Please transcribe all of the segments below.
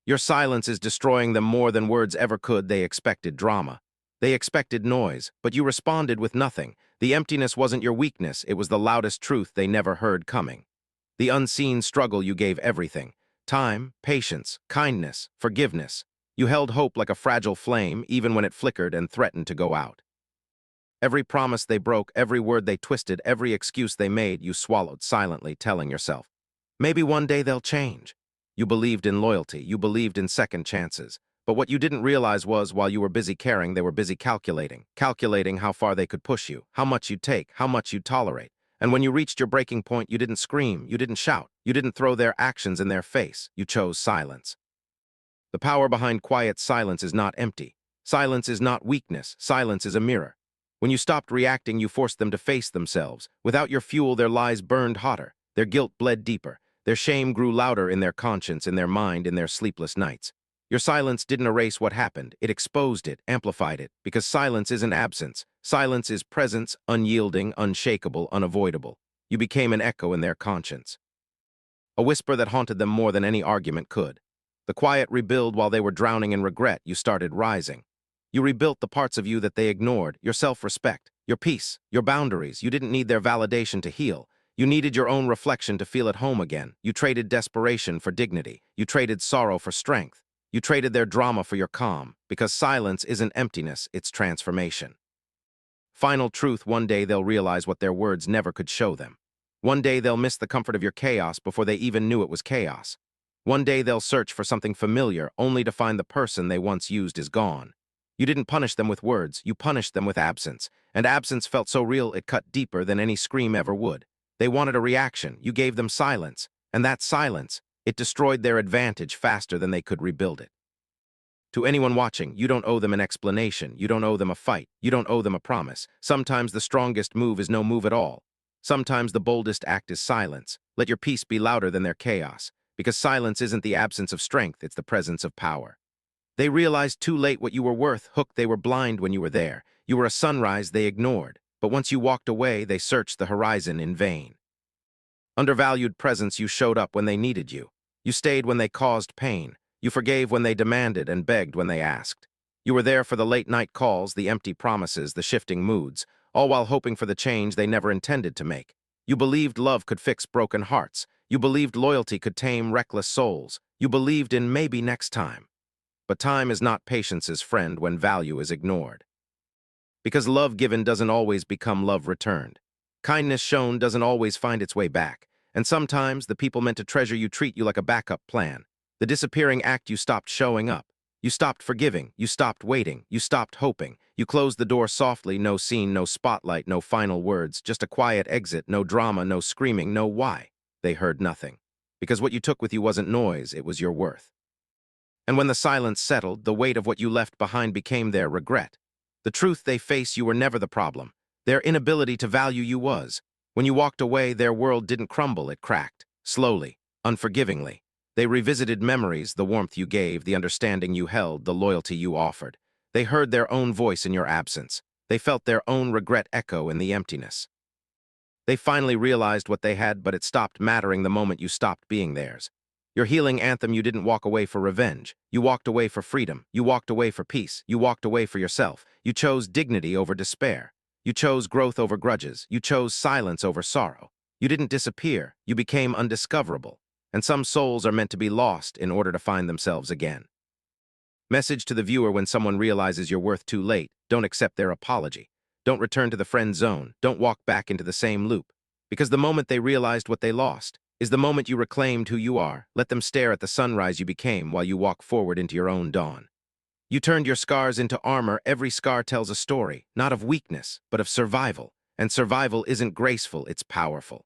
Your silence is destroying them more than words ever could. They expected drama. They expected noise, but you responded with nothing. The emptiness wasn't your weakness, it was the loudest truth they never heard coming. The unseen struggle you gave everything. Time, patience, kindness, forgiveness. You held hope like a fragile flame, even when it flickered and threatened to go out. Every promise they broke, every word they twisted, every excuse they made, you swallowed silently, telling yourself, maybe one day they'll change. You believed in loyalty, you believed in second chances. But what you didn't realize was, while you were busy caring, they were busy calculating how far they could push you, how much you'd take, how much you'd tolerate. And when you reached your breaking point, you didn't scream, you didn't shout, you didn't throw their actions in their face, you chose silence. The power behind quiet silence is not empty. Silence is not weakness, silence is a mirror. When you stopped reacting, you forced them to face themselves. Without your fuel, their lies burned hotter, their guilt bled deeper, their shame grew louder in their conscience, in their mind, in their sleepless nights. Your silence didn't erase what happened, it exposed it, amplified it, because silence isn't absence. Silence is presence, unyielding, unshakable, unavoidable. You became an echo in their conscience. A whisper that haunted them more than any argument could. The quiet rebuild while they were drowning in regret, you started rising. You rebuilt the parts of you that they ignored, your self-respect, your peace, your boundaries. You didn't need their validation to heal. You needed your own reflection to feel at home again. You traded desperation for dignity. You traded sorrow for strength. You traded their drama for your calm, because silence isn't emptiness, it's transformation. Final truth, one day they'll realize what their words never could show them. One day they'll miss the comfort of your chaos before they even knew it was chaos. One day they'll search for something familiar, only to find the person they once used is gone. You didn't punish them with words, you punished them with absence. And absence felt so real it cut deeper than any scream ever would. They wanted a reaction, you gave them silence. And that silence, it destroyed their advantage faster than they could rebuild it. To anyone watching, you don't owe them an explanation, you don't owe them a fight, you don't owe them a promise. Sometimes the strongest move is no move at all. Sometimes the boldest act is silence. Let your peace be louder than their chaos, because silence isn't the absence of strength, it's the presence of power. They realized too late what you were worth. Hooked, they were blind when you were there. You were a sunrise they ignored. But once you walked away, they searched the horizon in vain. Undervalued presence, you showed up when they needed you. You stayed when they caused pain. You forgave when they demanded and begged when they asked. You were there for the late-night calls, the empty promises, the shifting moods, all while hoping for the change they never intended to make. You believed love could fix broken hearts. You believed loyalty could tame reckless souls. You believed in maybe next time. But time is not patience's friend when value is ignored. Because love given doesn't always become love returned. Kindness shown doesn't always find its way back. And sometimes the people meant to treasure you treat you like a backup plan. The disappearing act, you stopped showing up. You stopped forgiving. You stopped waiting. You stopped hoping. You closed the door softly, no scene, no spotlight, no final words, just a quiet exit, no drama, no screaming, no why. They heard nothing. Because what you took with you wasn't noise, it was your worth. And when the silence settled, the weight of what you left behind became their regret. The truth they face, you were never the problem. Their inability to value you was. When you walked away, their world didn't crumble, it cracked. Slowly, unforgivingly. They revisited memories, the warmth you gave, the understanding you held, the loyalty you offered. They heard their own voice in your absence. They felt their own regret echo in the emptiness. They finally realized what they had, but it stopped mattering the moment you stopped being theirs. Your healing anthem, you didn't walk away for revenge. You walked away for freedom. You walked away for peace. You walked away for yourself. You chose dignity over despair. You chose growth over grudges. You chose silence over sorrow. You didn't disappear. You became undiscoverable. And some souls are meant to be lost in order to find themselves again. Message to the viewer: when someone realizes your worth too late, don't accept their apology. Don't return to the friend zone. Don't walk back into the same loop. Because the moment they realized what they lost is the moment you reclaimed who you are. Let them stare at the sunrise you became while you walk forward into your own dawn. You turned your scars into armor. Every scar tells a story, not of weakness, but of survival. And survival isn't graceful, it's powerful.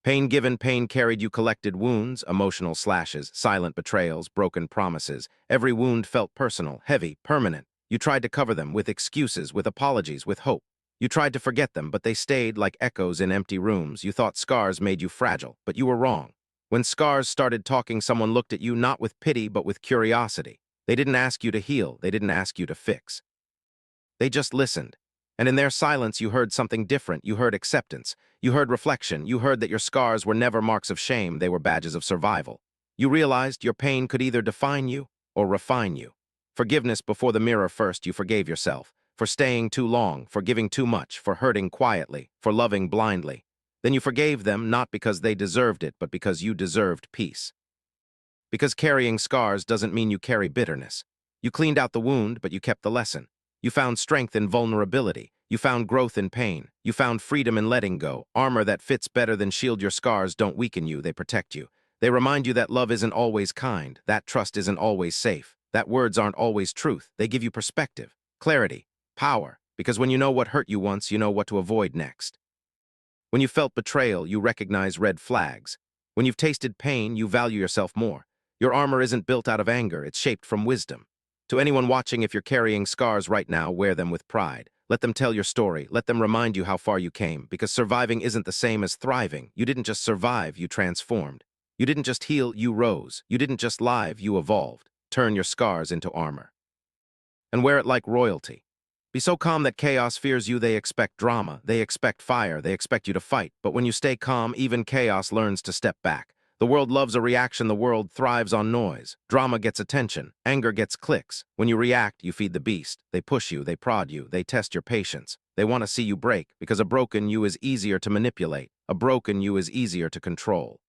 Pain given, pain carried. You collected wounds, emotional slashes, silent betrayals, broken promises. Every wound felt personal, heavy, permanent. You tried to cover them with excuses, with apologies, with hope. You tried to forget them, but they stayed like echoes in empty rooms. You thought scars made you fragile, but you were wrong. When scars started talking, someone looked at you not with pity, but with curiosity. They didn't ask you to heal. They didn't ask you to fix. They just listened. And in their silence, you heard something different. You heard acceptance. You heard reflection. You heard that your scars were never marks of shame. They were badges of survival. You realized your pain could either define you or refine you. Forgiveness before the mirror first, you forgave yourself. For staying too long, for giving too much, for hurting quietly, for loving blindly. Then you forgave them not because they deserved it, but because you deserved peace. Because carrying scars doesn't mean you carry bitterness. You cleaned out the wound, but you kept the lesson. You found strength in vulnerability. You found growth in pain. You found freedom in letting go. Armor that fits better than shield. Your scars don't weaken you, they protect you. They remind you that love isn't always kind, that trust isn't always safe, that words aren't always truth. They give you perspective, clarity, power, because when you know what hurt you once, you know what to avoid next. When you felt betrayal, you recognize red flags. When you've tasted pain, you value yourself more. Your armor isn't built out of anger, it's shaped from wisdom. To anyone watching, if you're carrying scars right now, wear them with pride. Let them tell your story. Let them remind you how far you came, because surviving isn't the same as thriving. You didn't just survive, you transformed. You didn't just heal, you rose. You didn't just live, you evolved. Turn your scars into armor. And wear it like royalty. Be so calm that chaos fears you. They expect drama, they expect fire, they expect you to fight. But when you stay calm, even chaos learns to step back. The world loves a reaction, the world thrives on noise. Drama gets attention, anger gets clicks. When you react, you feed the beast. They push you, they prod you, they test your patience. They want to see you break, because a broken you is easier to manipulate. A broken you is easier to control.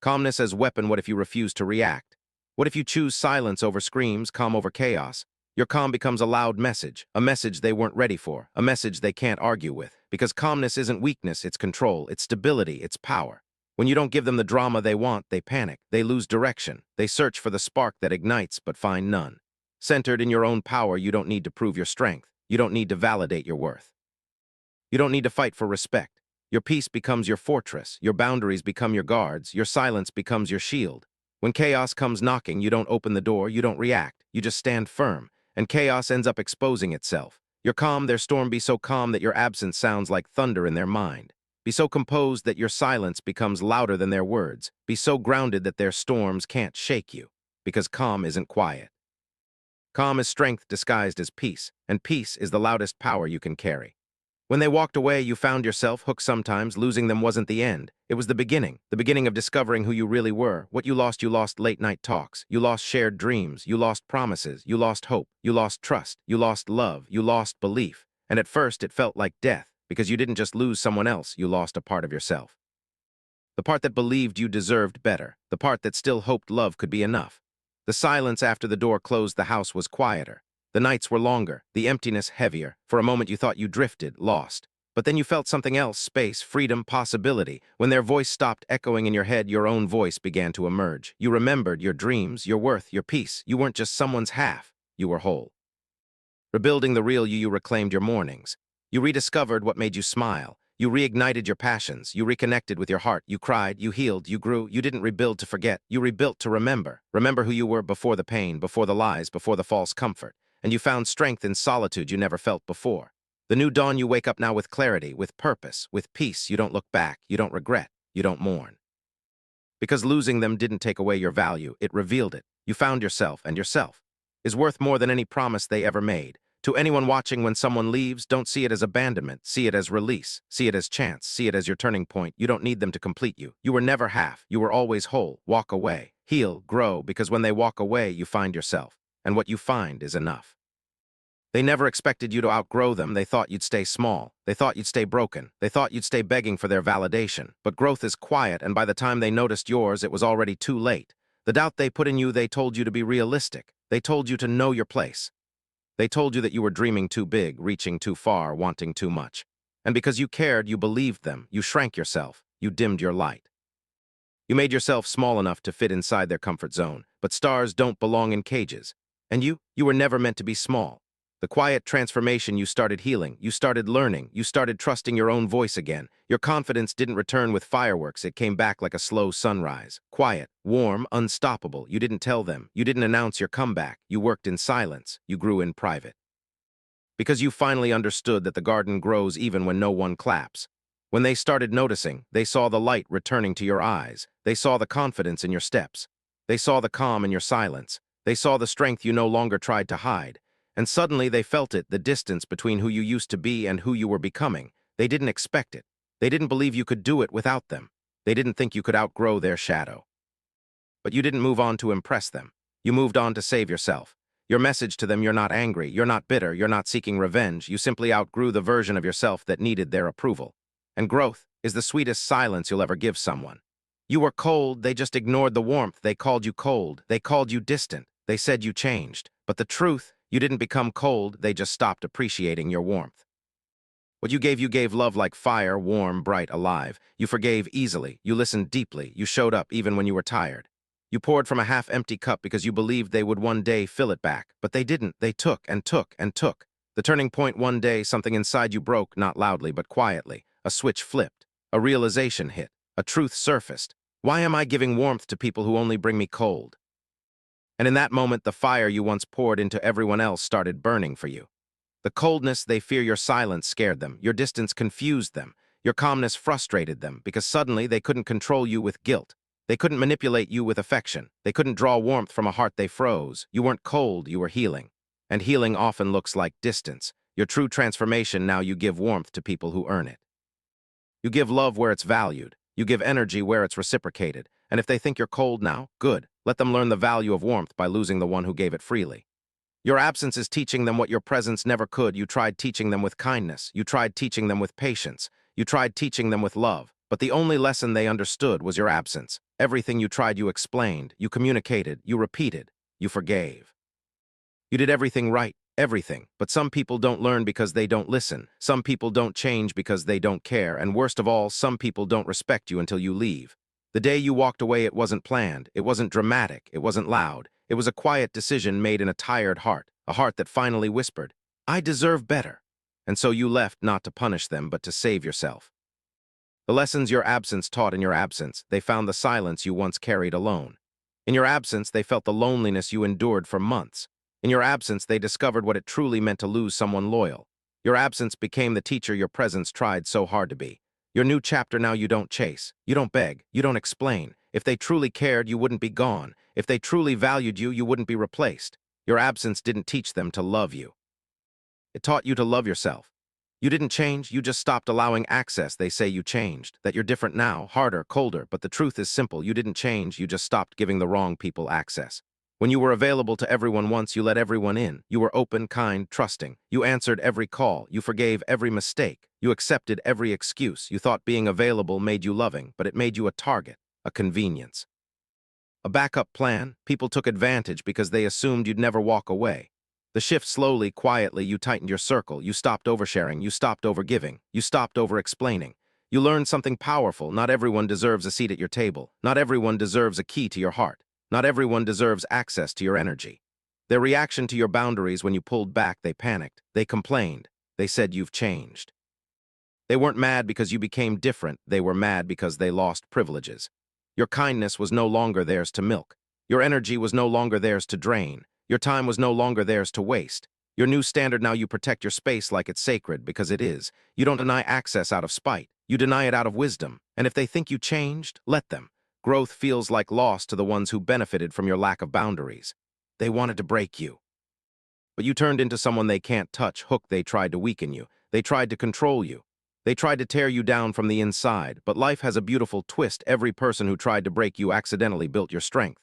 Calmness as weapon. What if you refuse to react? What if you choose silence over screams, calm over chaos? Your calm becomes a loud message, a message they weren't ready for, a message they can't argue with. Because calmness isn't weakness, it's control, it's stability, it's power. When you don't give them the drama they want, they panic, they lose direction, they search for the spark that ignites but find none. Centered in your own power, you don't need to prove your strength. You don't need to validate your worth. You don't need to fight for respect. Your peace becomes your fortress, your boundaries become your guards, your silence becomes your shield. When chaos comes knocking, you don't open the door, you don't react, you just stand firm, and chaos ends up exposing itself. You're calm, their storm. Be so calm that your absence sounds like thunder in their mind. Be so composed that your silence becomes louder than their words. Be so grounded that their storms can't shake you, because calm isn't quiet. Calm is strength disguised as peace, and peace is the loudest power you can carry. When they walked away, you found yourself hooked sometimes. Losing them wasn't the end. It was the beginning of discovering who you really were. What you lost late-night talks. You lost shared dreams. You lost promises. You lost hope. You lost trust. You lost love. You lost belief. And at first, it felt like death, because you didn't just lose someone else, you lost a part of yourself. The part that believed you deserved better. The part that still hoped love could be enough. The silence after the door closed. The house was quieter. The nights were longer, the emptiness heavier. For a moment you thought you drifted, lost. But then you felt something else, space, freedom, possibility. When their voice stopped echoing in your head, your own voice began to emerge. You remembered your dreams, your worth, your peace. You weren't just someone's half, you were whole. Rebuilding the real you, you reclaimed your mornings. You rediscovered what made you smile. You reignited your passions. You reconnected with your heart. You cried, you healed, you grew. You didn't rebuild to forget. You rebuilt to remember. Remember who you were before the pain, before the lies, before the false comfort. And you found strength in solitude you never felt before. The new dawn, you wake up now with clarity, with purpose, with peace. You don't look back, you don't regret, you don't mourn. Because losing them didn't take away your value, it revealed it. You found yourself, and yourself is worth more than any promise they ever made. To anyone watching, when someone leaves, don't see it as abandonment, see it as release, see it as chance, see it as your turning point. You don't need them to complete you. You were never half, you were always whole. Walk away, heal, grow, because when they walk away, you find yourself. And what you find is enough. They never expected you to outgrow them. They thought you'd stay small. They thought you'd stay broken. They thought you'd stay begging for their validation. But growth is quiet, and by the time they noticed yours, it was already too late. The doubt they put in you, they told you to be realistic. They told you to know your place. They told you that you were dreaming too big, reaching too far, wanting too much. And because you cared, you believed them. You shrank yourself. You dimmed your light. You made yourself small enough to fit inside their comfort zone. But stars don't belong in cages. And you were never meant to be small. The quiet transformation, you started healing, you started learning, you started trusting your own voice again. Your confidence didn't return with fireworks, it came back like a slow sunrise. Quiet, warm, unstoppable. You didn't tell them, you didn't announce your comeback. You worked in silence, you grew in private. Because you finally understood that the garden grows even when no one claps. When they started noticing, they saw the light returning to your eyes. They saw the confidence in your steps. They saw the calm in your silence. They saw the strength you no longer tried to hide. And suddenly they felt it, the distance between who you used to be and who you were becoming. They didn't expect it. They didn't believe you could do it without them. They didn't think you could outgrow their shadow. But you didn't move on to impress them. You moved on to save yourself. Your message to them: you're not angry, you're not bitter, you're not seeking revenge, you simply outgrew the version of yourself that needed their approval. And growth is the sweetest silence you'll ever give someone. You were cold, they just ignored the warmth, they called you cold, they called you distant, they said you changed. But the truth, you didn't become cold, they just stopped appreciating your warmth. What you gave love like fire, warm, bright, alive. You forgave easily, you listened deeply, you showed up even when you were tired. You poured from a half-empty cup because you believed they would one day fill it back, but they didn't. They took and took and took. The turning point: one day, something inside you broke, not loudly but quietly. A switch flipped. A realization hit. A truth surfaced. Why am I giving warmth to people who only bring me cold? And in that moment, the fire you once poured into everyone else started burning for you. The coldness they fear, your silence scared them, your distance confused them, your calmness frustrated them, because suddenly they couldn't control you with guilt. They couldn't manipulate you with affection. They couldn't draw warmth from a heart they froze. You weren't cold, you were healing. And healing often looks like distance. Your true transformation: now you give warmth to people who earn it. You give love where it's valued. You give energy where it's reciprocated. And if they think you're cold now, good. Let them learn the value of warmth by losing the one who gave it freely. Your absence is teaching them what your presence never could. You tried teaching them with kindness. You tried teaching them with patience. You tried teaching them with love. But the only lesson they understood was your absence. Everything you tried, you explained, you communicated, you repeated, you forgave. You did everything right, everything. But some people don't learn because they don't listen. Some people don't change because they don't care. And worst of all, some people don't respect you until you leave. The day you walked away, it wasn't planned. It wasn't dramatic. It wasn't loud. It was a quiet decision made in a tired heart, a heart that finally whispered, "I deserve better." And so you left, not to punish them, but to save yourself. The lessons your absence taught: in your absence, they found the silence you once carried alone. In your absence, they felt the loneliness you endured for months. In your absence, they discovered what it truly meant to lose someone loyal. Your absence became the teacher your presence tried so hard to be. Your new chapter: now you don't chase, you don't beg, you don't explain. If they truly cared, you wouldn't be gone. If they truly valued you, you wouldn't be replaced. Your absence didn't teach them to love you. It taught you to love yourself. You didn't change, you just stopped allowing access. They say you changed, that you're different now, harder, colder, but the truth is simple: you didn't change, you just stopped giving the wrong people access. When you were available to everyone once, you let everyone in. You were open, kind, trusting. You answered every call. You forgave every mistake. You accepted every excuse. You thought being available made you loving, but it made you a target, a convenience. A backup plan. People took advantage because they assumed you'd never walk away. The shift: slowly, quietly, you tightened your circle. You stopped oversharing. You stopped overgiving. You stopped over-explaining. You learned something powerful: not everyone deserves a seat at your table. Not everyone deserves a key to your heart. Not everyone deserves access to your energy. Their reaction to your boundaries: when you pulled back, they panicked. They complained. They said you've changed. They weren't mad because you became different. They were mad because they lost privileges. Your kindness was no longer theirs to milk. Your energy was no longer theirs to drain. Your time was no longer theirs to waste. Your new standard: now you protect your space like it's sacred, because it is. You don't deny access out of spite. You deny it out of wisdom. And if they think you changed, let them. Growth feels like loss to the ones who benefited from your lack of boundaries. They wanted to break you. But you turned into someone they can't touch. Hook. They tried to weaken you. They tried to control you. They tried to tear you down from the inside. But life has a beautiful twist. Every person who tried to break you accidentally built your strength.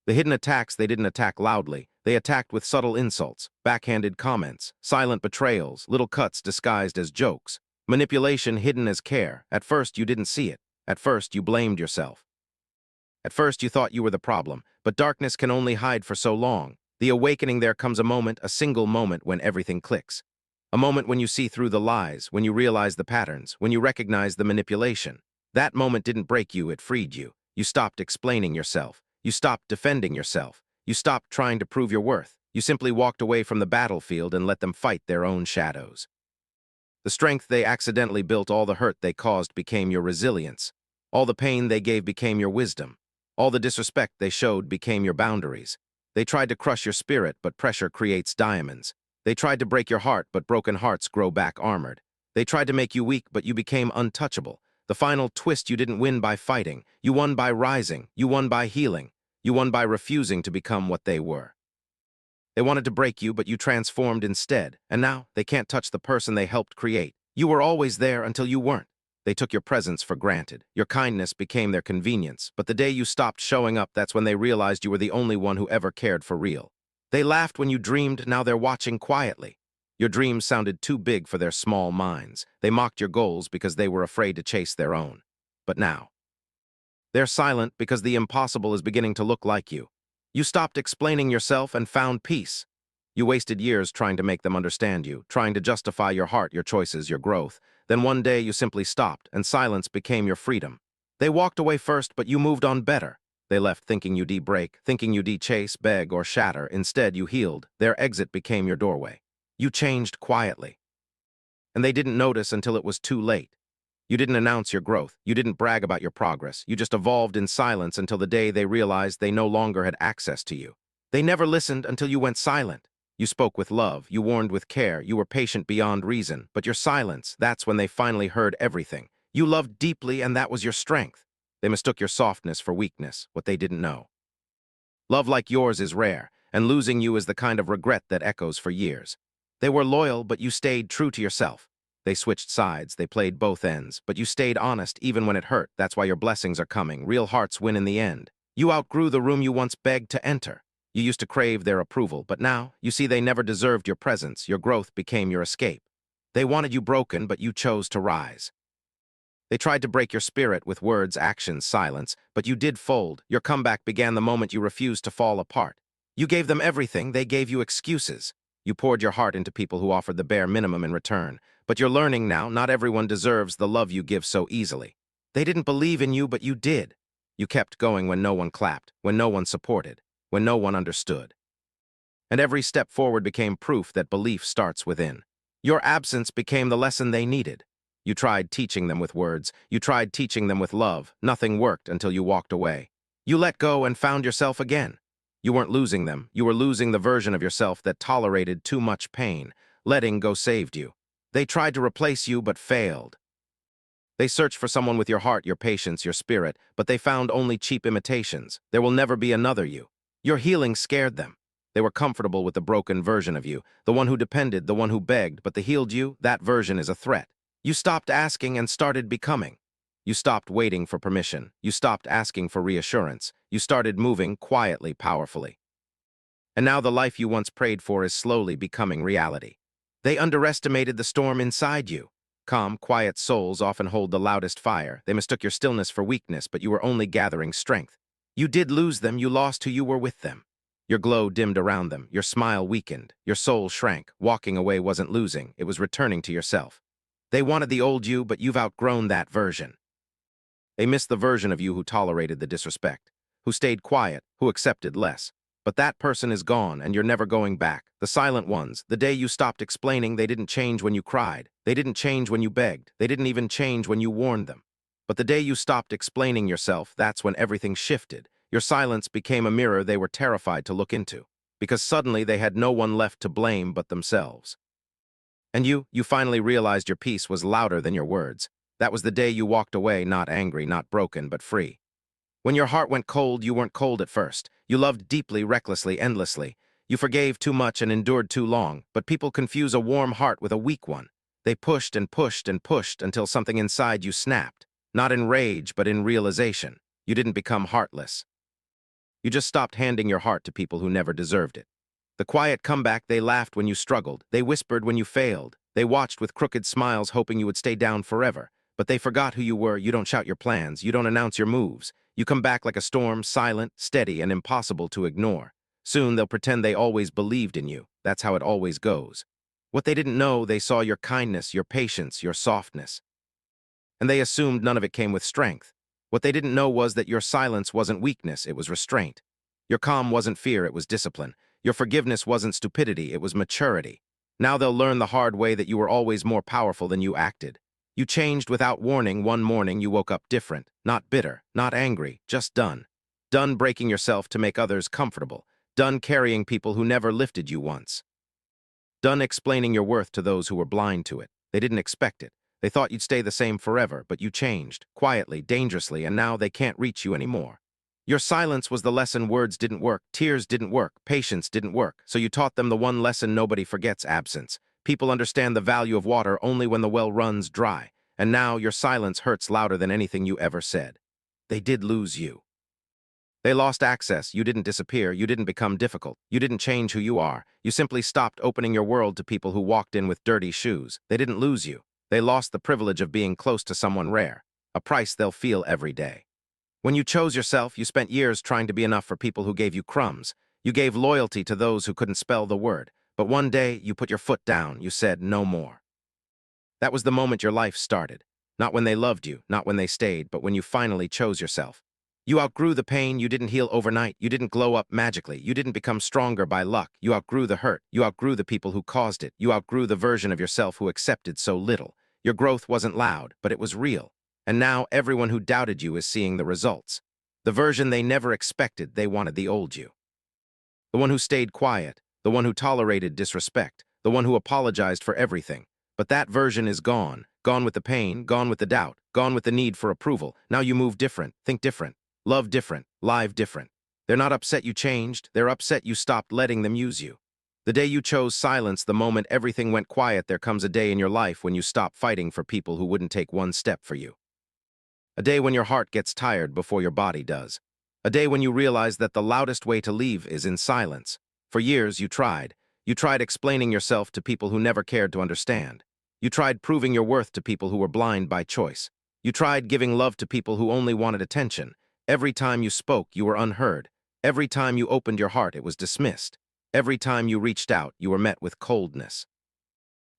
The hidden attacks: they didn't attack loudly. They attacked with subtle insults, backhanded comments, silent betrayals, little cuts disguised as jokes. Manipulation hidden as care. At first, you didn't see it. At first, you blamed yourself. At first, you thought you were the problem. But darkness can only hide for so long. The awakening: there comes a moment, a single moment, when everything clicks. A moment when you see through the lies, when you realize the patterns, when you recognize the manipulation. That moment didn't break you, it freed you. You stopped explaining yourself. You stopped defending yourself. You stopped trying to prove your worth. You simply walked away from the battlefield and let them fight their own shadows. The strength they accidentally built, all the hurt they caused, became your resilience. All the pain they gave became your wisdom. All the disrespect they showed became your boundaries. They tried to crush your spirit, but pressure creates diamonds. They tried to break your heart, but broken hearts grow back armored. They tried to make you weak, but you became untouchable. The final twist: you didn't win by fighting. You won by rising. You won by healing. You won by refusing to become what they were. They wanted to break you, but you transformed instead. And now, they can't touch the person they helped create. You were always there until you weren't. They took your presence for granted. Your kindness became their convenience, but the day you stopped showing up, that's when they realized you were the only one who ever cared for real. They laughed when you dreamed, now they're watching quietly. Your dreams sounded too big for their small minds. They mocked your goals because they were afraid to chase their own. But now, they're silent because the impossible is beginning to look like you. You stopped explaining yourself and found peace. You wasted years trying to make them understand you, trying to justify your heart, your choices, your growth. Then one day you simply stopped, and silence became your freedom. They walked away first, but you moved on better. They left thinking you'd break, thinking you'd chase, beg, or shatter. Instead, you healed. Their exit became your doorway. You changed quietly. And they didn't notice until it was too late. You didn't announce your growth. You didn't brag about your progress. You just evolved in silence until the day they realized they no longer had access to you. They never listened until you went silent. You spoke with love. You warned with care. You were patient beyond reason. But your silence, that's when they finally heard everything. You loved deeply, and that was your strength. They mistook your softness for weakness, what they didn't know. Love like yours is rare, and losing you is the kind of regret that echoes for years. They were loyal, but you stayed true to yourself. They switched sides, they played both ends, but you stayed honest even when it hurt. That's why your blessings are coming. Real hearts win in the end. You outgrew the room you once begged to enter. You used to crave their approval, but now, you see, they never deserved your presence. Your growth became your escape. They wanted you broken, but you chose to rise. They tried to break your spirit with words, actions, silence, but you did fold. Your comeback began the moment you refused to fall apart. You gave them everything, they gave you excuses. You poured your heart into people who offered the bare minimum in return. But you're learning now, not everyone deserves the love you give so easily. They didn't believe in you, but you did. You kept going when no one clapped, when no one supported, when no one understood. And every step forward became proof that belief starts within. Your absence became the lesson they needed. You tried teaching them with words. You tried teaching them with love. Nothing worked until you walked away. You let go and found yourself again. You weren't losing them. You were losing the version of yourself that tolerated too much pain. Letting go saved you. They tried to replace you, but failed. They searched for someone with your heart, your patience, your spirit, but they found only cheap imitations. There will never be another you. Your healing scared them. They were comfortable with the broken version of you, the one who depended, the one who begged, but the healed you, that version is a threat. You stopped asking and started becoming. You stopped waiting for permission. You stopped asking for reassurance. You started moving quietly, powerfully. And now the life you once prayed for is slowly becoming reality. They underestimated the storm inside you. Calm, quiet souls often hold the loudest fire. They mistook your stillness for weakness, but you were only gathering strength. You did lose them, you lost who you were with them. Your glow dimmed around them, your smile weakened, your soul shrank. Walking away wasn't losing, it was returning to yourself. They wanted the old you, but you've outgrown that version. They missed the version of you who tolerated the disrespect, who stayed quiet, who accepted less. But that person is gone, and you're never going back. The silent ones, the day you stopped explaining, they didn't change when you cried. They didn't change when you begged. They didn't even change when you warned them. But the day you stopped explaining yourself, that's when everything shifted. Your silence became a mirror they were terrified to look into, because suddenly they had no one left to blame but themselves. And you finally realized your peace was louder than your words. That was the day you walked away, not angry, not broken, but free. When your heart went cold, you weren't cold at first. You loved deeply, recklessly, endlessly. You forgave too much and endured too long, but people confuse a warm heart with a weak one. They pushed and pushed and pushed until something inside you snapped. Not in rage, but in realization. You didn't become heartless. You just stopped handing your heart to people who never deserved it. The quiet comeback, they laughed when you struggled. They whispered when you failed. They watched with crooked smiles, hoping you would stay down forever. But they forgot who you were. You don't shout your plans. You don't announce your moves. You come back like a storm, silent, steady, and impossible to ignore. Soon they'll pretend they always believed in you. That's how it always goes. What they didn't know, they saw your kindness, your patience, your softness. And they assumed none of it came with strength. What they didn't know was that your silence wasn't weakness, it was restraint. Your calm wasn't fear, it was discipline. Your forgiveness wasn't stupidity, it was maturity. Now they'll learn the hard way that you were always more powerful than you acted. You changed without warning. One morning you woke up different, not bitter, not angry, just done. Done breaking yourself to make others comfortable. Done carrying people who never lifted you once. Done explaining your worth to those who were blind to it. They didn't expect it. They thought you'd stay the same forever, but you changed, quietly, dangerously, and now they can't reach you anymore. Your silence was the lesson. Words didn't work, tears didn't work, patience didn't work, so you taught them the one lesson nobody forgets: absence. People understand the value of water only when the well runs dry. and now your silence hurts louder than anything you ever said. They did lose you. They lost access. You didn't disappear. You didn't become difficult. You didn't change who you are. You simply stopped opening your world to people who walked in with dirty shoes. They didn't lose you. They lost the privilege of being close to someone rare, a price they'll feel every day. When you chose yourself, you spent years trying to be enough for people who gave you crumbs. You gave loyalty to those who couldn't spell the word. But one day, you put your foot down. You said, no more. That was the moment your life started. Not when they loved you, not when they stayed, but when you finally chose yourself. You outgrew the pain. You didn't heal overnight. You didn't glow up magically. You didn't become stronger by luck. You outgrew the hurt. You outgrew the people who caused it. You outgrew the version of yourself who accepted so little. Your growth wasn't loud, but it was real. And now everyone who doubted you is seeing the results. The version they never expected. They wanted the old you. The one who stayed quiet, the one who tolerated disrespect, the one who apologized for everything. But that version is gone. Gone with the pain, gone with the doubt, gone with the need for approval. Now you move different, think different, love different, live different. They're not upset you changed. They're upset you stopped letting them use you. The day you chose silence, the moment everything went quiet, there comes a day in your life when you stop fighting for people who wouldn't take one step for you. A day when your heart gets tired before your body does. A day when you realize that the loudest way to leave is in silence. For years, you tried. You tried explaining yourself to people who never cared to understand. You tried proving your worth to people who were blind by choice. You tried giving love to people who only wanted attention. Every time you spoke, you were unheard. Every time you opened your heart, it was dismissed. Every time you reached out, you were met with coldness.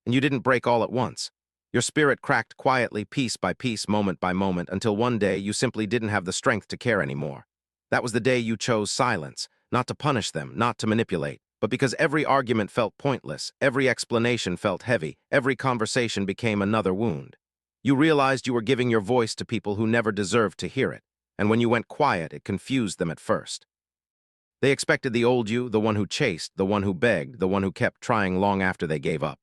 And you didn't break all at once. Your spirit cracked quietly, piece by piece, moment by moment, until one day you simply didn't have the strength to care anymore. That was the day you chose silence, not to punish them, not to manipulate, but because every argument felt pointless, every explanation felt heavy, every conversation became another wound. You realized you were giving your voice to people who never deserved to hear it, and when you went quiet, it confused them at first. They expected the old you, the one who chased, the one who begged, the one who kept trying long after they gave up.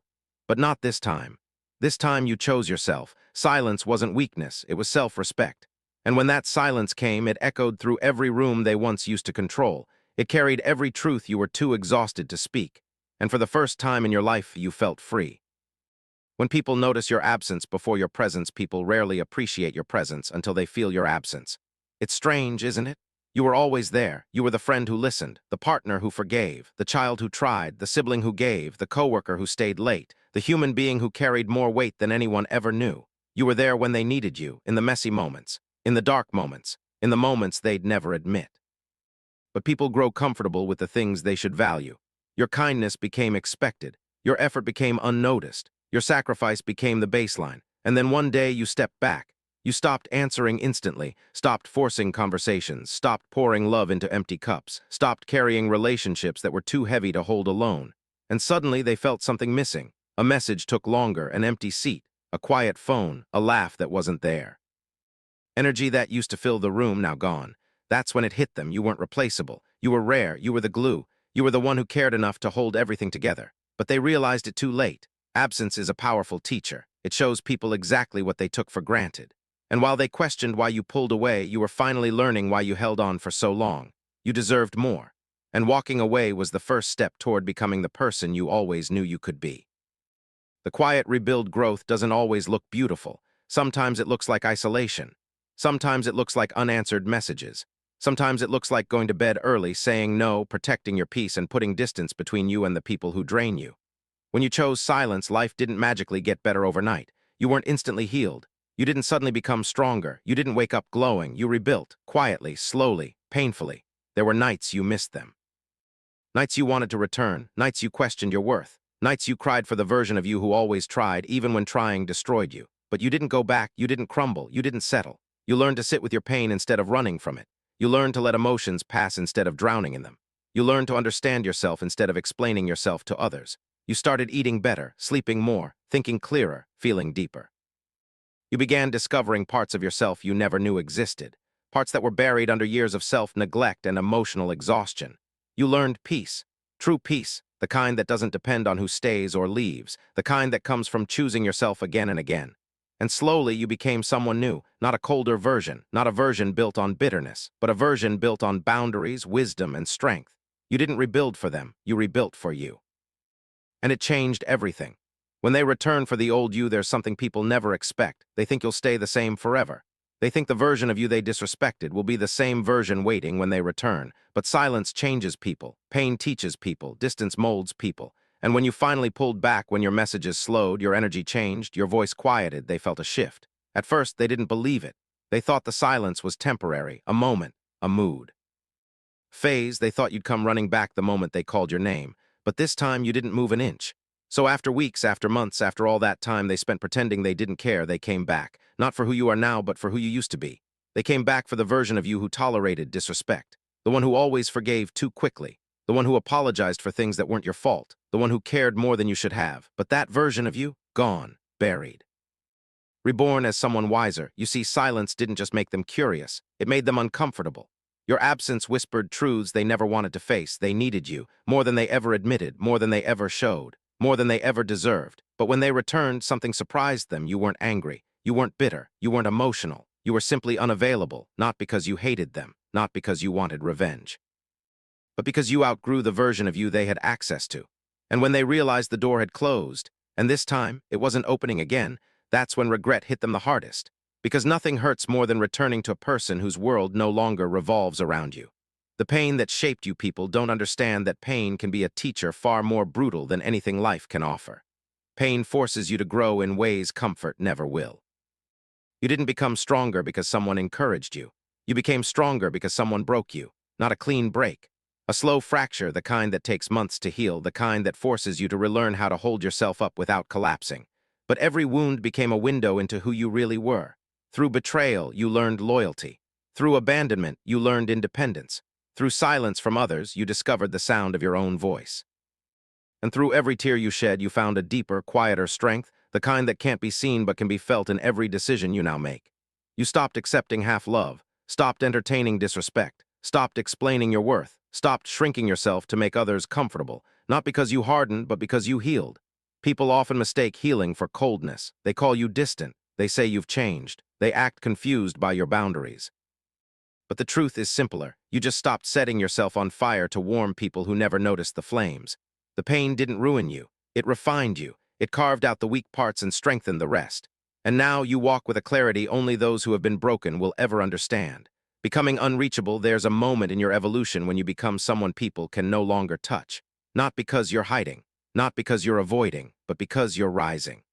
But not this time. This time you chose yourself. Silence wasn't weakness, it was self-respect. And when that silence came, it echoed through every room they once used to control. It carried every truth you were too exhausted to speak. And for the first time in your life, you felt free. When people notice your absence before your presence, people rarely appreciate your presence until they feel your absence. It's strange, isn't it? You were always there. You were the friend who listened, the partner who forgave, the child who tried, the sibling who gave, the coworker who stayed late, the human being who carried more weight than anyone ever knew. You were there when they needed you, in the messy moments, in the dark moments, in the moments they'd never admit. But people grow comfortable with the things they should value. Your kindness became expected. Your effort became unnoticed. Your sacrifice became the baseline. And then one day you stepped back. You stopped answering instantly, stopped forcing conversations, stopped pouring love into empty cups, stopped carrying relationships that were too heavy to hold alone. And suddenly they felt something missing. A message took longer, an empty seat, a quiet phone, a laugh that wasn't there. Energy that used to fill the room, now gone. That's when it hit them. You weren't replaceable. You were rare. You were the glue. You were the one who cared enough to hold everything together. But they realized it too late. Absence is a powerful teacher. It shows people exactly what they took for granted. And while they questioned why you pulled away, you were finally learning why you held on for so long. You deserved more. And walking away was the first step toward becoming the person you always knew you could be. The quiet rebuild growth doesn't always look beautiful. Sometimes it looks like isolation. Sometimes it looks like unanswered messages. Sometimes it looks like going to bed early, saying no, protecting your peace, and putting distance between you and the people who drain you. When you chose silence, life didn't magically get better overnight. You weren't instantly healed. You didn't suddenly become stronger. You didn't wake up glowing. You rebuilt, quietly, slowly, painfully. There were nights you missed them. Nights you wanted to return. Nights you questioned your worth. Nights you cried for the version of you who always tried, even when trying destroyed you. But you didn't go back. You didn't crumble. You didn't settle. You learned to sit with your pain instead of running from it. You learned to let emotions pass instead of drowning in them. You learned to understand yourself instead of explaining yourself to others. You started eating better, sleeping more, thinking clearer, feeling deeper. You began discovering parts of yourself you never knew existed, parts that were buried under years of self-neglect and emotional exhaustion. You learned peace, true peace, the kind that doesn't depend on who stays or leaves, the kind that comes from choosing yourself again and again. And slowly you became someone new, not a colder version, not a version built on bitterness, but a version built on boundaries, wisdom, and strength. You didn't rebuild for them, you rebuilt for you. And it changed everything. When they return for the old you, there's something people never expect. They think you'll stay the same forever. They think the version of you they disrespected will be the same version waiting when they return. But silence changes people. Pain teaches people. Distance molds people. And when you finally pulled back, when your messages slowed, your energy changed, your voice quieted, they felt a shift. At first, they didn't believe it. They thought the silence was temporary, a moment, a mood. Phase, they thought you'd come running back the moment they called your name. But this time, you didn't move an inch. So after weeks, after months, after all that time they spent pretending they didn't care, they came back. Not for who you are now, but for who you used to be. They came back for the version of you who tolerated disrespect. The one who always forgave too quickly. The one who apologized for things that weren't your fault. The one who cared more than you should have. But that version of you, gone, buried. Reborn as someone wiser, you see, silence didn't just make them curious. It made them uncomfortable. Your absence whispered truths they never wanted to face. They needed you, more than they ever admitted, more than they ever showed, more than they ever deserved. But when they returned, something surprised them. You weren't angry. You weren't bitter. You weren't emotional. You were simply unavailable, not because you hated them, not because you wanted revenge, but because you outgrew the version of you they had access to. And when they realized the door had closed, and this time it wasn't opening again, that's when regret hit them the hardest. Because nothing hurts more than returning to a person whose world no longer revolves around you. The pain that shaped you people don't understand that pain can be a teacher far more brutal than anything life can offer. Pain forces you to grow in ways comfort never will. You didn't become stronger because someone encouraged you. You became stronger because someone broke you. Not a clean break. A slow fracture, the kind that takes months to heal, the kind that forces you to relearn how to hold yourself up without collapsing. But every wound became a window into who you really were. Through betrayal, you learned loyalty. Through abandonment, you learned independence. Through silence from others, you discovered the sound of your own voice. And through every tear you shed, you found a deeper, quieter strength, the kind that can't be seen but can be felt in every decision you now make. You stopped accepting half-love, stopped entertaining disrespect, stopped explaining your worth, stopped shrinking yourself to make others comfortable, not because you hardened, but because you healed. People often mistake healing for coldness. They call you distant. They say you've changed. They act confused by your boundaries. But the truth is simpler. You just stopped setting yourself on fire to warm people who never noticed the flames. The pain didn't ruin you. It refined you. It carved out the weak parts and strengthened the rest. And now you walk with a clarity only those who have been broken will ever understand. Becoming unreachable, there's a moment in your evolution when you become someone people can no longer touch. Not because you're hiding, not because you're avoiding, but because you're rising.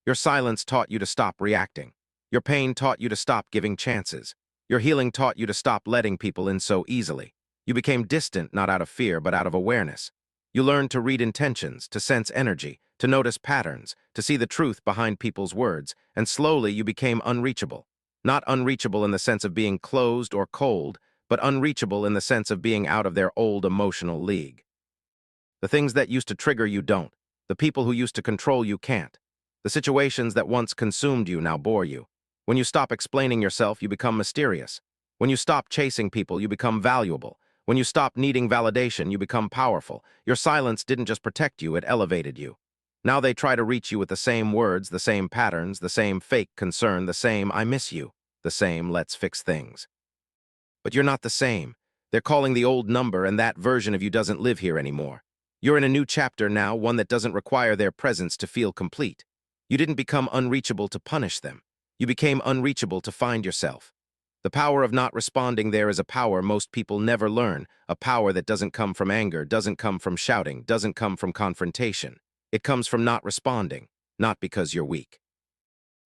Your silence taught you to stop reacting. Your pain taught you to stop giving chances. Your healing taught you to stop letting people in so easily. You became distant not out of fear, but out of awareness. You learned to read intentions, to sense energy, to notice patterns, to see the truth behind people's words, and slowly you became unreachable. Not unreachable in the sense of being closed or cold, but unreachable in the sense of being out of their old emotional league. The things that used to trigger you don't. The people who used to control you can't. The situations that once consumed you now bore you. When you stop explaining yourself, you become mysterious. When you stop chasing people, you become valuable. When you stop needing validation, you become powerful. Your silence didn't just protect you, it elevated you. Now they try to reach you with the same words, the same patterns, the same fake concern, the same "I miss you," the same "let's fix things." But you're not the same. They're calling the old number, and that version of you doesn't live here anymore. You're in a new chapter now, one that doesn't require their presence to feel complete. You didn't become unreachable to punish them. You became unreachable to find yourself. The power of not responding there is a power most people never learn, a power that doesn't come from anger, doesn't come from shouting, doesn't come from confrontation. It comes from not responding, not because you're weak.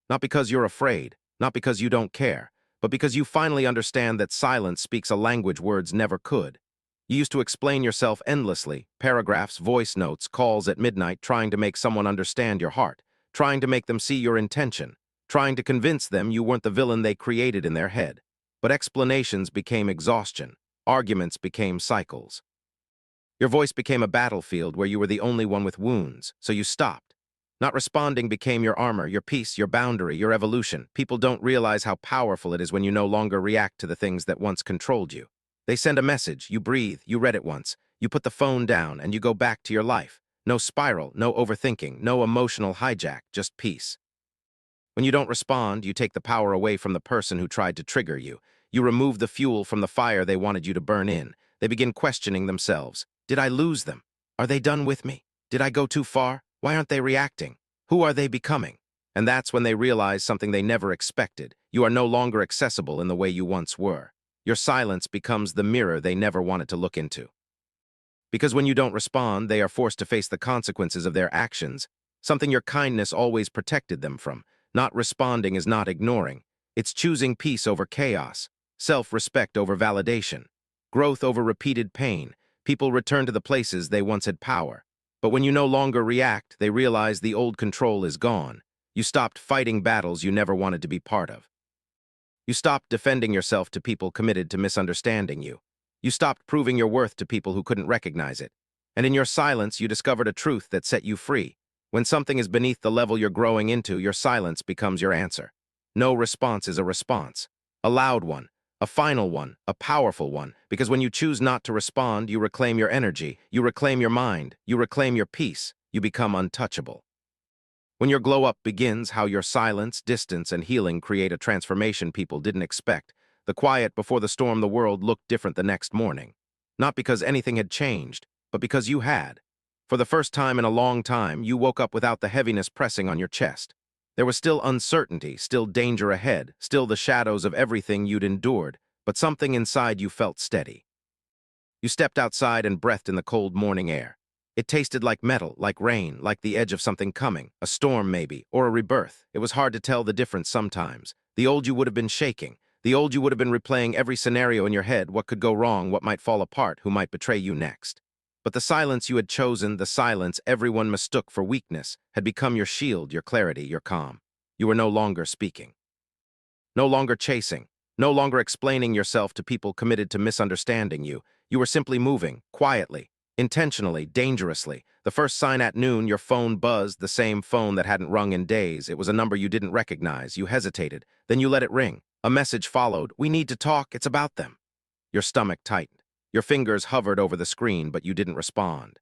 Not because you're afraid, not because you don't care, but because you finally understand that silence speaks a language words never could. You used to explain yourself endlessly, paragraphs, voice notes, calls at midnight, trying to make someone understand your heart, trying to make them see your intention, trying to convince them you weren't the villain they created in their head. But explanations became exhaustion. Arguments became cycles. Your voice became a battlefield where you were the only one with wounds, so you stopped. Not responding became your armor, your peace, your boundary, your evolution. People don't realize how powerful it is when you no longer react to the things that once controlled you. They send a message, you breathe, you read it once, you put the phone down, and you go back to your life. No spiral, no overthinking, no emotional hijack, just peace. When you don't respond, you take the power away from the person who tried to trigger you. You remove the fuel from the fire they wanted you to burn in. They begin questioning themselves. Did I lose them? Are they done with me? Did I go too far? Why aren't they reacting? Who are they becoming? And that's when they realize something they never expected. You are no longer accessible in the way you once were. Your silence becomes the mirror they never wanted to look into. Because when you don't respond, they are forced to face the consequences of their actions, something your kindness always protected them from. Not responding is not ignoring. It's choosing peace over chaos, self-respect over validation, growth over repeated pain. People return to the places they once had power. But when you no longer react, they realize the old control is gone. You stopped fighting battles you never wanted to be part of. You stopped defending yourself to people committed to misunderstanding you. You stopped proving your worth to people who couldn't recognize it. And in your silence, you discovered a truth that set you free. When something is beneath the level you're growing into, your silence becomes your answer. No response is a response. A loud one, a final one, a powerful one, because when you choose not to respond, you reclaim your energy, you reclaim your mind, you reclaim your peace, you become untouchable. When your glow-up begins, how your silence, distance, and healing create a transformation people didn't expect. The quiet before the storm, the world looked different the next morning. Not because anything had changed, but because you had. For the first time in a long time, you woke up without the heaviness pressing on your chest. There was still uncertainty, still danger ahead, still the shadows of everything you'd endured, but something inside you felt steady. You stepped outside and breathed in the cold morning air. It tasted like metal, like rain, like the edge of something coming, a storm maybe, or a rebirth. It was hard to tell the difference sometimes. The old you would have been shaking. The old you would have been replaying every scenario in your head, what could go wrong, what might fall apart, who might betray you next. But the silence you had chosen, the silence everyone mistook for weakness, had become your shield, your clarity, your calm. You were no longer speaking. No longer chasing. No longer explaining yourself to people committed to misunderstanding you. You were simply moving, quietly, intentionally, dangerously. The first sign at noon, your phone buzzed, the same phone that hadn't rung in days. It was a number you didn't recognize. You hesitated. Then you let it ring. A message followed. "We need to talk. It's about them." Your stomach tightened. Your fingers hovered over the screen, but you didn't respond.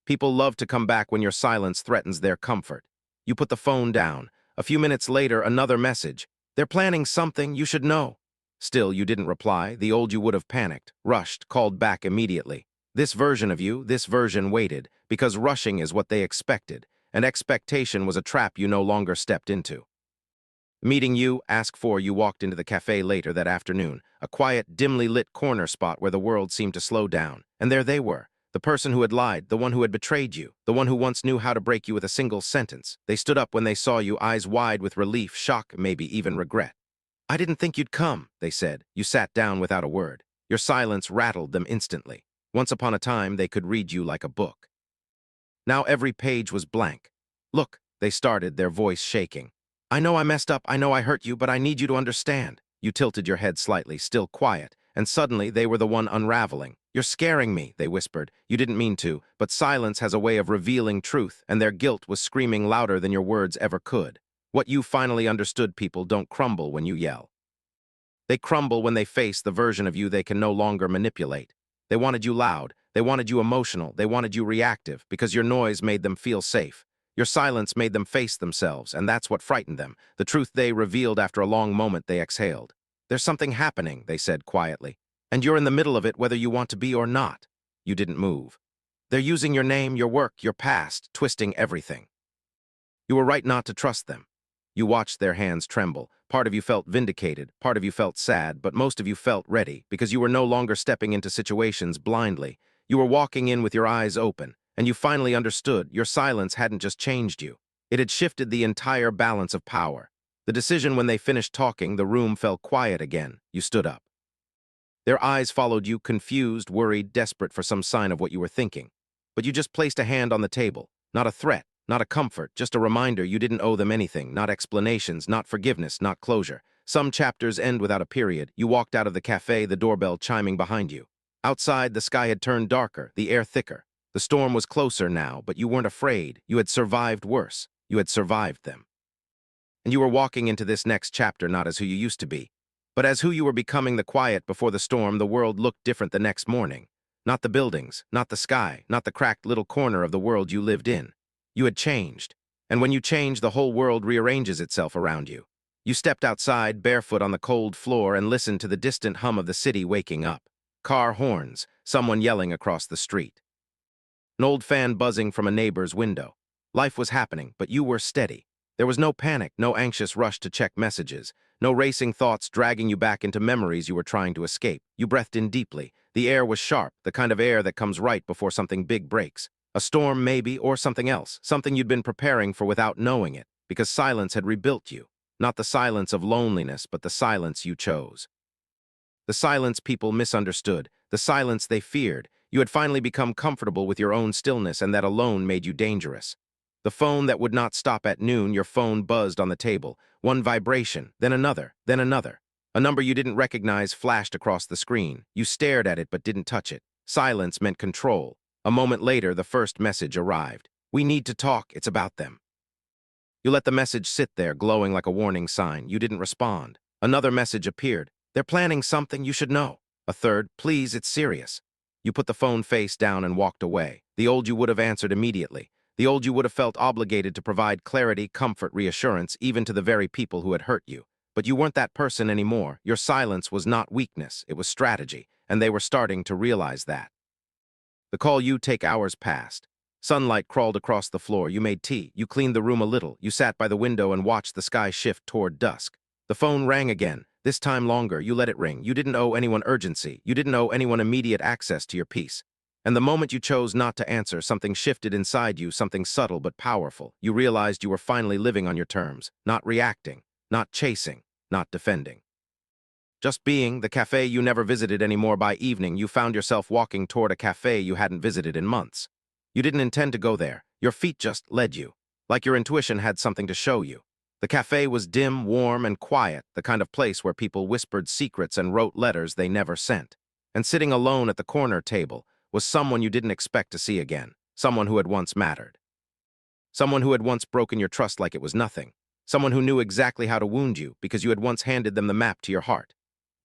People love to come back when your silence threatens their comfort. You put the phone down. A few minutes later, another message. "They're planning something. You should know." Still, you didn't reply. The old you would have panicked, rushed, called back immediately. This version of you, this version waited, because rushing is what they expected, and expectation was a trap you no longer stepped into. Meeting you, asked for, you walked into the cafe later that afternoon, a quiet, dimly lit corner spot where the world seemed to slow down. And there they were, the person who had lied, the one who had betrayed you, the one who once knew how to break you with a single sentence. They stood up when they saw you, eyes wide with relief, shock, maybe even regret. "I didn't think you'd come," they said. You sat down without a word. Your silence rattled them instantly. Once upon a time, they could read you like a book. Now every page was blank. "Look," they started, their voice shaking. "I know I messed up, I know I hurt you, but I need you to understand." You tilted your head slightly, still quiet, and suddenly they were the one unraveling. "You're scaring me," they whispered. You didn't mean to, but silence has a way of revealing truth, and their guilt was screaming louder than your words ever could. What you finally understood, people don't crumble when you yell. They crumble when they face the version of you they can no longer manipulate. They wanted you loud, they wanted you emotional, they wanted you reactive, because your noise made them feel safe. Your silence made them face themselves, and that's what frightened them. The truth they revealed after a long moment they exhaled. "There's something happening," they said quietly, "and you're in the middle of it whether you want to be or not." You didn't move. "They're using your name, your work, your past, twisting everything." You were right not to trust them. You watched their hands tremble. Part of you felt vindicated, part of you felt sad, but most of you felt ready, because you were no longer stepping into situations blindly. You were walking in with your eyes open, and you finally understood your silence hadn't just changed you. It had shifted the entire balance of power. The decision when they finished talking, the room fell quiet again. You stood up. Their eyes followed you, confused, worried, desperate for some sign of what you were thinking. But you just placed a hand on the table. Not a threat, not a comfort, just a reminder you didn't owe them anything, not explanations, not forgiveness, not closure. Some chapters end without a period. You walked out of the cafe, the doorbell chiming behind you. Outside, the sky had turned darker, the air thicker. The storm was closer now, but you weren't afraid. You had survived worse. You had survived them. And you were walking into this next chapter not as who you used to be, but as who you were becoming. The quiet before the storm, the world looked different the next morning. Not the buildings, not the sky, not the cracked little corner of the world you lived in. You had changed. And when you change, the whole world rearranges itself around you. You stepped outside, barefoot on the cold floor, and listened to the distant hum of the city waking up. Car horns, someone yelling across the street. An old fan buzzing from a neighbor's window. Life was happening, but you were steady. There was no panic, no anxious rush to check messages, no racing thoughts dragging you back into memories you were trying to escape. You breathed in deeply. The air was sharp, the kind of air that comes right before something big breaks. A storm, maybe, or something else, something you'd been preparing for without knowing it, because silence had rebuilt you. Not the silence of loneliness, but the silence you chose. The silence people misunderstood, the silence they feared. You had finally become comfortable with your own stillness, and that alone made you dangerous. The phone that would not stop at noon, your phone buzzed on the table. One vibration, then another, then another. A number you didn't recognize flashed across the screen. You stared at it but didn't touch it. Silence meant control. A moment later, the first message arrived. "We need to talk, it's about them." You let the message sit there, glowing like a warning sign. You didn't respond. Another message appeared. "They're planning something you should know." A third, "Please, it's serious." You put the phone face down and walked away. The old you would have answered immediately. The old you would have felt obligated to provide clarity, comfort, reassurance, even to the very people who had hurt you. But you weren't that person anymore. Your silence was not weakness, it was strategy, and they were starting to realize that. The call you take hours passed. Sunlight crawled across the floor. You made tea. You cleaned the room a little. You sat by the window and watched the sky shift toward dusk. The phone rang again. This time longer. You let it ring. You didn't owe anyone urgency. You didn't owe anyone immediate access to your peace. And the moment you chose not to answer, something shifted inside you, something subtle but powerful. You realized you were finally living on your terms, not reacting, not chasing, not defending. Just being. The cafe you never visited anymore. By evening, you found yourself walking toward a cafe you hadn't visited in months. You didn't intend to go there. Your feet just led you, like your intuition had something to show you. The cafe was dim, warm, and quiet, the kind of place where people whispered secrets and wrote letters they never sent. And sitting alone at the corner table was someone you didn't expect to see again, someone who had once mattered. Someone who had once broken your trust like it was nothing. Someone who knew exactly how to wound you because you had once handed them the map to your heart.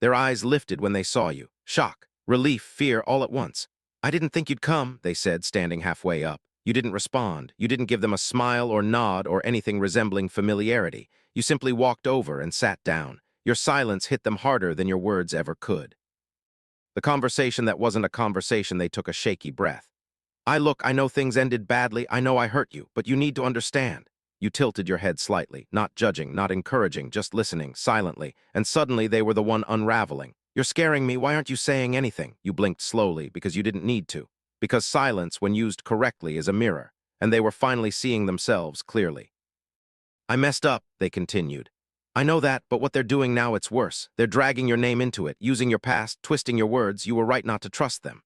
Their eyes lifted when they saw you. Shock, relief, fear, all at once. "I didn't think you'd come," they said, standing halfway up. You didn't respond. You didn't give them a smile or nod or anything resembling familiarity. You simply walked over and sat down. Your silence hit them harder than your words ever could. The conversation that wasn't a conversation, they took a shaky breath. I know things ended badly. I know I hurt you, but you need to understand." You tilted your head slightly, not judging, not encouraging, just listening, silently, and suddenly they were the one unraveling. "You're scaring me. Why aren't you saying anything?" You blinked slowly because you didn't need to. Because silence, when used correctly, is a mirror, and they were finally seeing themselves clearly. "I messed up," they continued. "I know that, but what they're doing now, it's worse. They're dragging your name into it, using your past, twisting your words. You were right not to trust them."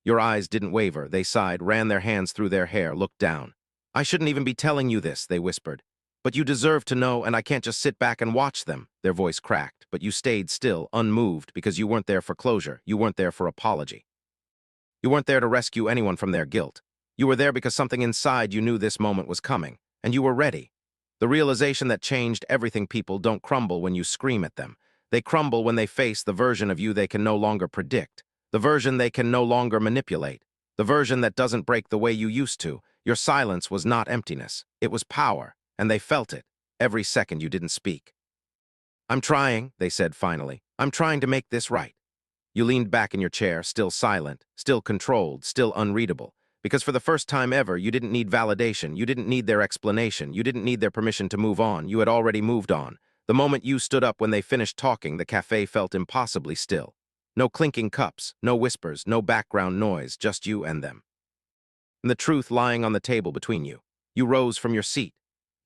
Your eyes didn't waver. They sighed, ran their hands through their hair, looked down. "I shouldn't even be telling you this," they whispered. "But you deserve to know, and I can't just sit back and watch them." Their voice cracked, but you stayed still, unmoved, because you weren't there for closure. You weren't there for apology. You weren't there to rescue anyone from their guilt. You were there because something inside you knew this moment was coming, and you were ready. The realization that changed everything. People don't crumble when you scream at them. They crumble when they face the version of you they can no longer predict, the version they can no longer manipulate, the version that doesn't break the way you used to. Your silence was not emptiness. It was power, and they felt it every second you didn't speak. "I'm trying," they said finally. "I'm trying to make this right." You leaned back in your chair, still silent, still controlled, still unreadable. Because for the first time ever, you didn't need validation, you didn't need their explanation, you didn't need their permission to move on. You had already moved on. The moment you stood up when they finished talking, the cafe felt impossibly still. No clinking cups, no whispers, no background noise, just you and them. And the truth lying on the table between you. You rose from your seat.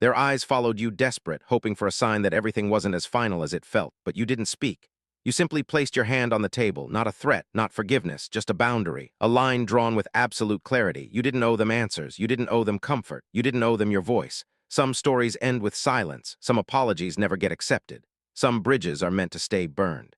Their eyes followed you, desperate, hoping for a sign that everything wasn't as final as it felt, but you didn't speak. You simply placed your hand on the table, not a threat, not forgiveness, just a boundary, a line drawn with absolute clarity. You didn't owe them answers, you didn't owe them comfort, you didn't owe them your voice. Some stories end with silence, some apologies never get accepted, some bridges are meant to stay burned.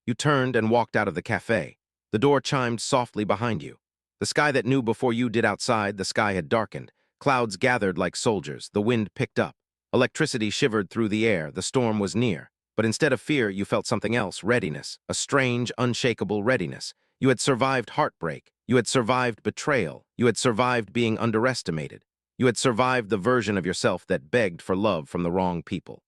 You turned and walked out of the cafe. The door chimed softly behind you. The sky that knew before you did outside, the sky had darkened. Clouds gathered like soldiers, the wind picked up. Electricity shivered through the air, the storm was near. But instead of fear, you felt something else, readiness, a strange, unshakable readiness. You had survived heartbreak, you had survived betrayal, you had survived being underestimated. You had survived the version of yourself that begged for love from the wrong people.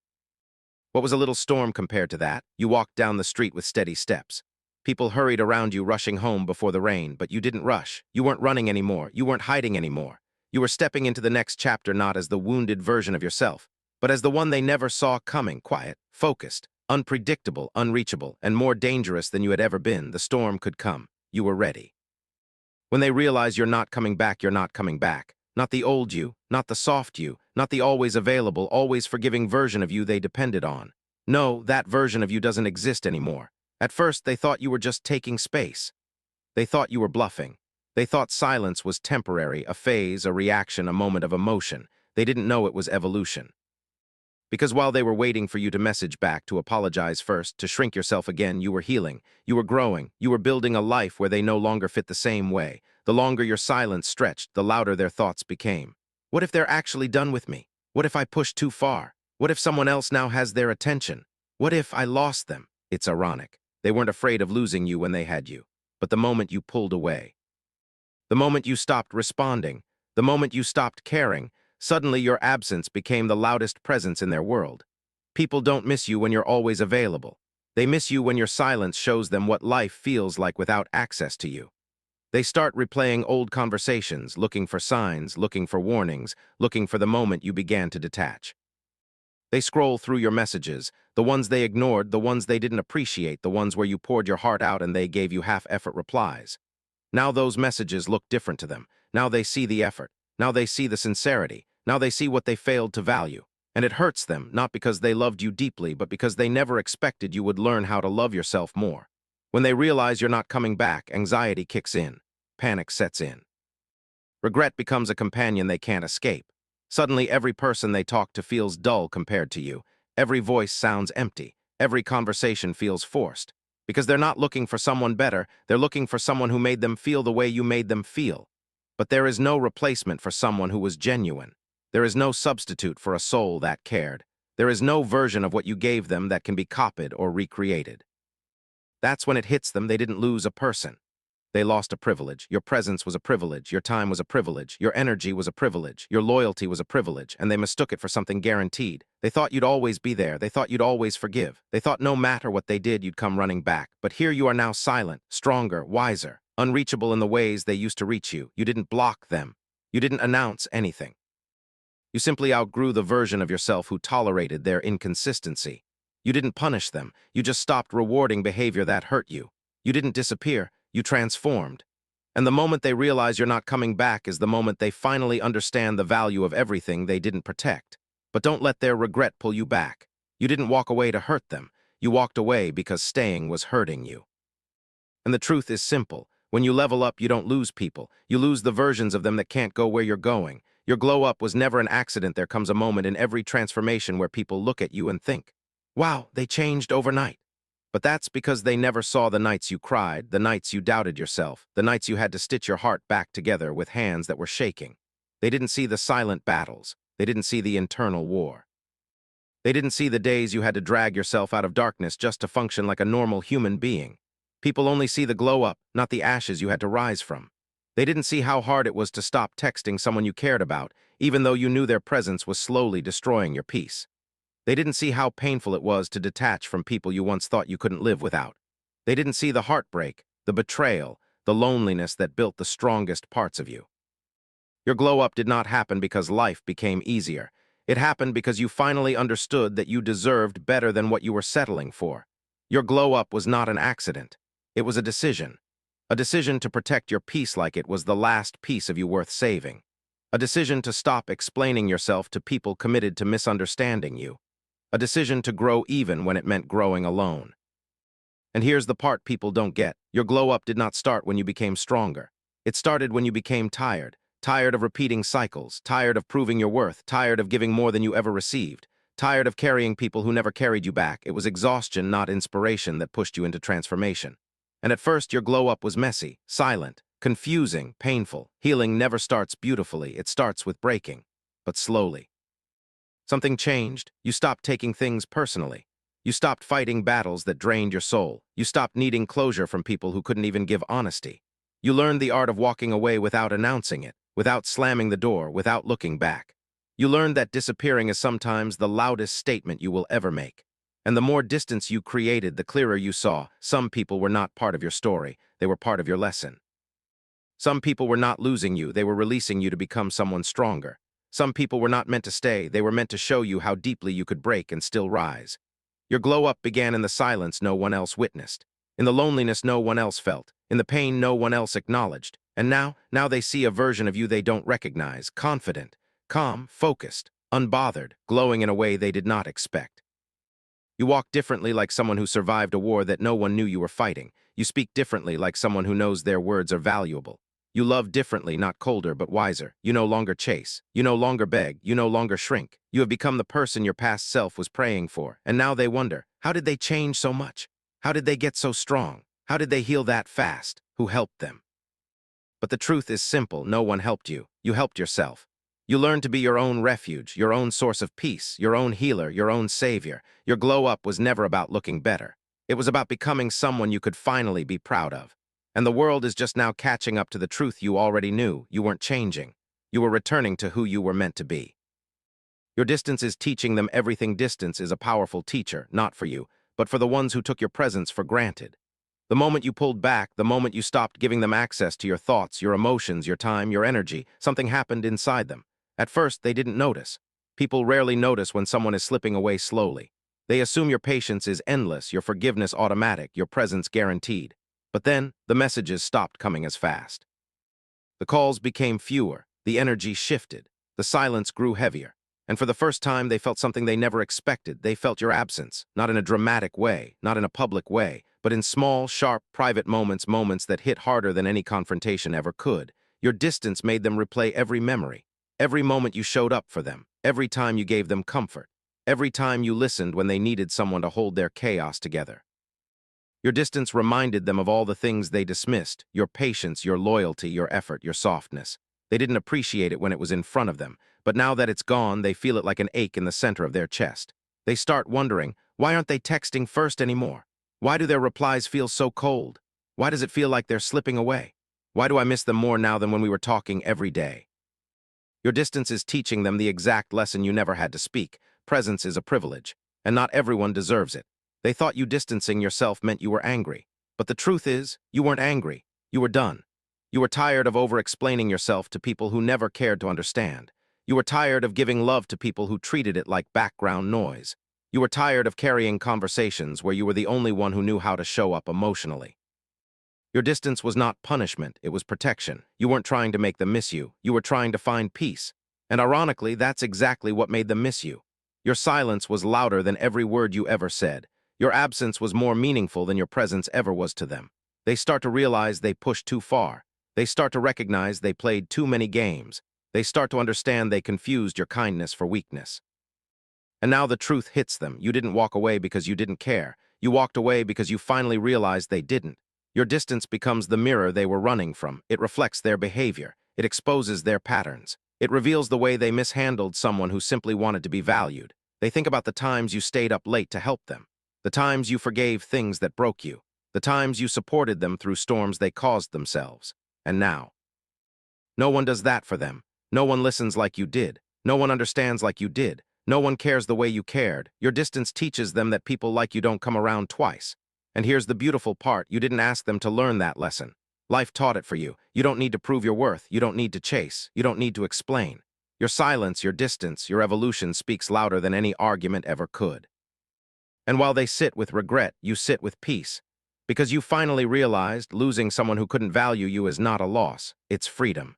What was a little storm compared to that? You walked down the street with steady steps. People hurried around you, rushing home before the rain, but you didn't rush. You weren't running anymore, you weren't hiding anymore. You were stepping into the next chapter not as the wounded version of yourself, but as the one they never saw coming, quiet, focused, unpredictable, unreachable, and more dangerous than you had ever been. The storm could come. You were ready. When they realize you're not coming back, you're not coming back. Not the old you, not the soft you, not the always available, always forgiving version of you they depended on. No, that version of you doesn't exist anymore. At first, they thought you were just taking space. They thought you were bluffing. They thought silence was temporary, a phase, a reaction, a moment of emotion. They didn't know it was evolution. Because while they were waiting for you to message back, to apologize first, to shrink yourself again, you were healing, you were growing, you were building a life where they no longer fit the same way. The longer your silence stretched, the louder their thoughts became. What if they're actually done with me? What if I pushed too far? What if someone else now has their attention? What if I lost them? It's ironic. They weren't afraid of losing you when they had you. But the moment you pulled away, the moment you stopped responding, the moment you stopped caring, suddenly your absence became the loudest presence in their world. People don't miss you when you're always available. They miss you when your silence shows them what life feels like without access to you. They start replaying old conversations, looking for signs, looking for warnings, looking for the moment you began to detach. They scroll through your messages, the ones they ignored, the ones they didn't appreciate, the ones where you poured your heart out and they gave you half-effort replies. Now those messages look different to them. Now they see the effort. Now they see the sincerity. Now they see what they failed to value. And it hurts them, not because they loved you deeply, but because they never expected you would learn how to love yourself more. When they realize you're not coming back, anxiety kicks in. Panic sets in. Regret becomes a companion they can't escape. Suddenly, every person they talk to feels dull compared to you. Every voice sounds empty. Every conversation feels forced. Because they're not looking for someone better, they're looking for someone who made them feel the way you made them feel. But there is no replacement for someone who was genuine. There is no substitute for a soul that cared. There is no version of what you gave them that can be copied or recreated. That's when it hits them they didn't lose a person. They lost a privilege. Your presence was a privilege. Your time was a privilege. Your energy was a privilege. Your loyalty was a privilege, and they mistook it for something guaranteed. They thought you'd always be there. They thought you'd always forgive. They thought no matter what they did, you'd come running back. But here you are now silent, stronger, wiser, unreachable in the ways they used to reach you. You didn't block them. You didn't announce anything. You simply outgrew the version of yourself who tolerated their inconsistency. You didn't punish them. You just stopped rewarding behavior that hurt you. You didn't disappear. You transformed. And the moment they realize you're not coming back is the moment they finally understand the value of everything they didn't protect. But don't let their regret pull you back. You didn't walk away to hurt them. You walked away because staying was hurting you. And the truth is simple. When you level up, you don't lose people. You lose the versions of them that can't go where you're going. Your glow up was never an accident. There comes a moment in every transformation where people look at you and think, wow, they changed overnight. But that's because they never saw the nights you cried, the nights you doubted yourself, the nights you had to stitch your heart back together with hands that were shaking. They didn't see the silent battles. They didn't see the internal war. They didn't see the days you had to drag yourself out of darkness just to function like a normal human being. People only see the glow up, not the ashes you had to rise from. They didn't see how hard it was to stop texting someone you cared about, even though you knew their presence was slowly destroying your peace. They didn't see how painful it was to detach from people you once thought you couldn't live without. They didn't see the heartbreak, the betrayal, the loneliness that built the strongest parts of you. Your glow-up did not happen because life became easier. It happened because you finally understood that you deserved better than what you were settling for. Your glow-up was not an accident. It was a decision. A decision to protect your peace like it was the last piece of you worth saving. A decision to stop explaining yourself to people committed to misunderstanding you. A decision to grow even when it meant growing alone. And here's the part people don't get. Your glow-up did not start when you became stronger. It started when you became tired. Tired of repeating cycles. Tired of proving your worth. Tired of giving more than you ever received. Tired of carrying people who never carried you back. It was exhaustion, not inspiration, that pushed you into transformation. And at first, your glow-up was messy, silent, confusing, painful. Healing never starts beautifully. It starts with breaking. But slowly. Something changed. You stopped taking things personally. You stopped fighting battles that drained your soul. You stopped needing closure from people who couldn't even give honesty. You learned the art of walking away without announcing it, without slamming the door, without looking back. You learned that disappearing is sometimes the loudest statement you will ever make. And the more distance you created, the clearer you saw some people were not part of your story. They were part of your lesson. Some people were not losing you, they were releasing you to become someone stronger. Some people were not meant to stay, they were meant to show you how deeply you could break and still rise. Your glow-up began in the silence no one else witnessed, in the loneliness no one else felt, in the pain no one else acknowledged. And now they see a version of you they don't recognize, confident, calm, focused, unbothered, glowing in a way they did not expect. You walk differently like someone who survived a war that no one knew you were fighting. You speak differently like someone who knows their words are valuable. You love differently, not colder, but wiser. You no longer chase. You no longer beg. You no longer shrink. You have become the person your past self was praying for. And now they wonder, how did they change so much? How did they get so strong? How did they heal that fast? Who helped them? But the truth is simple. No one helped you. You helped yourself. You learned to be your own refuge, your own source of peace, your own healer, your own savior. Your glow-up was never about looking better. It was about becoming someone you could finally be proud of. And the world is just now catching up to the truth you already knew. You weren't changing. You were returning to who you were meant to be. Your distance is teaching them everything. Distance is a powerful teacher, not for you, but for the ones who took your presence for granted. The moment you pulled back, the moment you stopped giving them access to your thoughts, your emotions, your time, your energy, something happened inside them. At first, they didn't notice. People rarely notice when someone is slipping away slowly. They assume your patience is endless, your forgiveness automatic, your presence guaranteed. But then, the messages stopped coming as fast. The calls became fewer, the energy shifted, the silence grew heavier. And for the first time, they felt something they never expected. They felt your absence, not in a dramatic way, not in a public way, but in small, sharp, private moments, moments that hit harder than any confrontation ever could. Your distance made them replay every memory. Every moment you showed up for them, every time you gave them comfort, every time you listened when they needed someone to hold their chaos together. Your distance reminded them of all the things they dismissed, your patience, your loyalty, your effort, your softness. They didn't appreciate it when it was in front of them, but now that it's gone, they feel it like an ache in the center of their chest. They start wondering, why aren't they texting first anymore? Why do their replies feel so cold? Why does it feel like they're slipping away? Why do I miss them more now than when we were talking every day? Your distance is teaching them the exact lesson you never had to speak. Presence is a privilege, and not everyone deserves it. They thought you distancing yourself meant you were angry. But the truth is, you weren't angry. You were done. You were tired of over-explaining yourself to people who never cared to understand. You were tired of giving love to people who treated it like background noise. You were tired of carrying conversations where you were the only one who knew how to show up emotionally. Your distance was not punishment, it was protection. You weren't trying to make them miss you, you were trying to find peace. And ironically, that's exactly what made them miss you. Your silence was louder than every word you ever said. Your absence was more meaningful than your presence ever was to them. They start to realize they pushed too far. They start to recognize they played too many games. They start to understand they confused your kindness for weakness. And now the truth hits them. You didn't walk away because you didn't care. You walked away because you finally realized they didn't. Your distance becomes the mirror they were running from. It reflects their behavior. It exposes their patterns. It reveals the way they mishandled someone who simply wanted to be valued. They think about the times you stayed up late to help them, the times you forgave things that broke you, the times you supported them through storms they caused themselves. And now, no one does that for them. No one listens like you did. No one understands like you did. No one cares the way you cared. Your distance teaches them that people like you don't come around twice. And here's the beautiful part, you didn't ask them to learn that lesson. Life taught it for you. You don't need to prove your worth. You don't need to chase. You don't need to explain. Your silence, your distance, your evolution speaks louder than any argument ever could. And while they sit with regret, you sit with peace. Because you finally realized losing someone who couldn't value you is not a loss, it's freedom.